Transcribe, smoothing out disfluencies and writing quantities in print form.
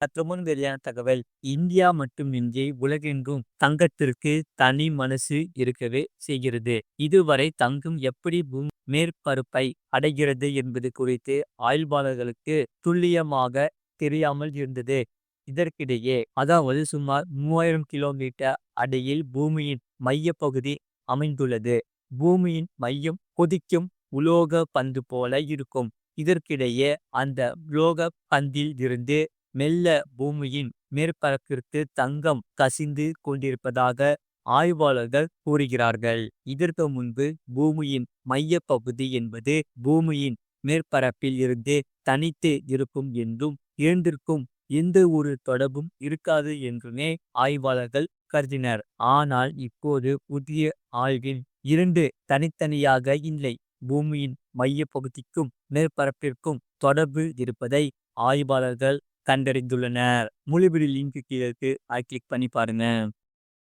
சற்று முன் வெளியான தகவல். இந்தியா மட்டுமின்றி உலகெங்கும் தங்கத்திற்கு தனி மனசு இருக்கவே செய்கிறது. இதுவரை தங்கம் எப்படி மேற்பரப்பை அடைகிறது என்பது குறித்து ஆய்வாளர்களுக்கு துல்லியமாக தெரியாமல் இருந்தது. இதற்கிடையே அதாவது சுமார் 3000 கிலோமீட்டர் அடியில் பூமியின் மையப்பகுதி அமைந்துள்ளது. பூமியின் மையம் கொதிக்கும் உலோக பந்து போல இருக்கும். இதற்கிடையே அந்த உலோக பந்தில் இருந்து மெல்ல பூமியின் மேற்பரப்பிற்கு தங்கம் கசிந்து கொண்டிருப்பதாக ஆய்வாளர்கள் கூறுகிறார்கள். இதற்கு முன்பு பூமியின் மையப்பகுதி என்பது பூமியின் மேற்பரப்பில் இருந்து தனித்து இருக்கும் என்றும் இரண்டிற்கும் எந்த ஒரு தொடர்பும் இருக்காது என்றுமே ஆய்வாளர்கள் கருதினர். ஆனால் இப்போது புதிய ஆய்வில் இரண்டு தனித்தனியாக இல்லை, பூமியின் மையப்பகுதிக்கும் மேற்பரப்பிற்கும் தொடர்பு இருப்பதை ஆய்வாளர்கள் கண்டறிந்துள்ளனர். முழுவீடியோ லிங்க் கீழே இருக்கு, அதை கிளிக் பண்ணி பாருங்க.